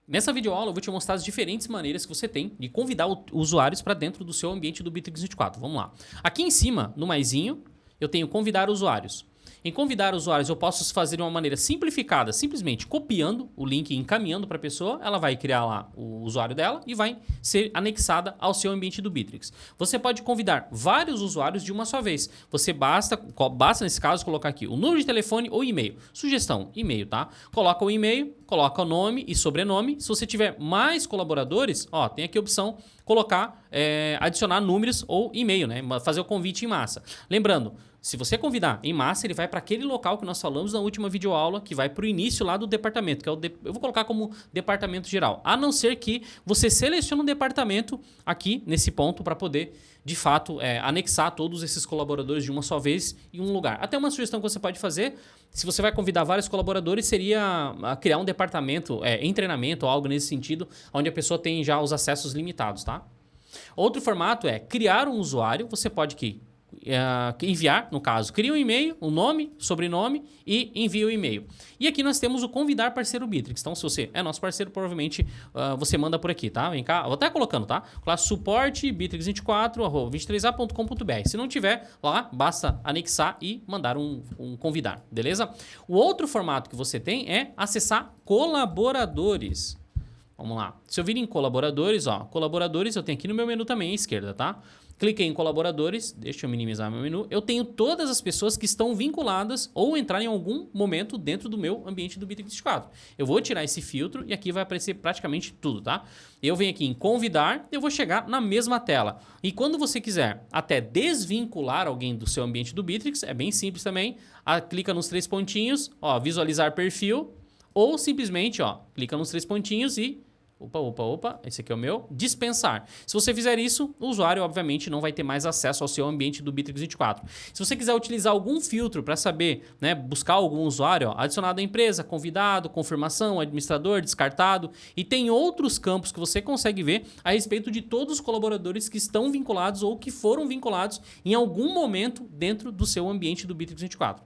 Nessa videoaula eu vou te mostrar as diferentes maneiras que você tem de convidar usuários para dentro do seu ambiente do Bitrix 24. Vamos lá. Aqui em cima, no maisinho, eu tenho convidar usuários. Em convidar usuários eu posso fazer de uma maneira simplificada, simplesmente copiando o link e encaminhando para a pessoa, ela vai criar lá o usuário dela e vai ser anexada ao seu ambiente do Bitrix. Você pode convidar vários usuários de uma só vez. Você basta nesse caso colocar aqui o número de telefone ou e-mail. Sugestão, e-mail, tá? Coloca o e-mail, coloca o nome e sobrenome. Se você tiver mais colaboradores, ó, tem aqui a opção colocar, adicionar números ou e-mail, né? Fazer o convite em massa. Lembrando, se você convidar em massa, ele vai para aquele local que nós falamos na última videoaula, que vai para o início lá do departamento, que é eu vou colocar como departamento geral. A não ser que você selecione um departamento aqui nesse ponto para poder, de fato, anexar todos esses colaboradores de uma só vez em um lugar. Até uma sugestão que você pode fazer, se você vai convidar vários colaboradores, seria criar um departamento em treinamento ou algo nesse sentido, onde a pessoa tem já os acessos limitados, tá? Outro formato é criar um usuário, você pode aqui enviar, no caso, cria um e-mail, o nome, sobrenome e envia o e-mail. E aqui nós temos o convidar parceiro Bitrix. Então, se você é nosso parceiro, provavelmente você manda por aqui, tá? Vem cá, vou até colocando, tá? Classe suporte bitrix24@23a.com.br. Se não tiver lá, basta anexar e mandar um convidar, beleza? O outro formato que você tem é acessar colaboradores. Vamos lá. Se eu vir em colaboradores, ó, colaboradores eu tenho aqui no meu menu também à esquerda, tá? Cliquei em colaboradores, deixa eu minimizar meu menu. Eu tenho todas as pessoas que estão vinculadas ou entraram em algum momento dentro do meu ambiente do Bitrix 24. Eu vou tirar esse filtro e aqui vai aparecer praticamente tudo, tá? Eu venho aqui em convidar, eu vou chegar na mesma tela. E quando você quiser até desvincular alguém do seu ambiente do Bitrix, é bem simples também. Clica nos 3 pontinhos, ó, visualizar perfil, ou simplesmente, ó, clica nos 3 pontinhos e Opa, esse aqui é o meu. Dispensar. Se você fizer isso, o usuário, obviamente, não vai ter mais acesso ao seu ambiente do Bitrix 24. Se você quiser utilizar algum filtro para saber, né, buscar algum usuário, ó, adicionado à empresa, convidado, confirmação, administrador, descartado, e tem outros campos que você consegue ver a respeito de todos os colaboradores que estão vinculados ou que foram vinculados em algum momento dentro do seu ambiente do Bitrix 24.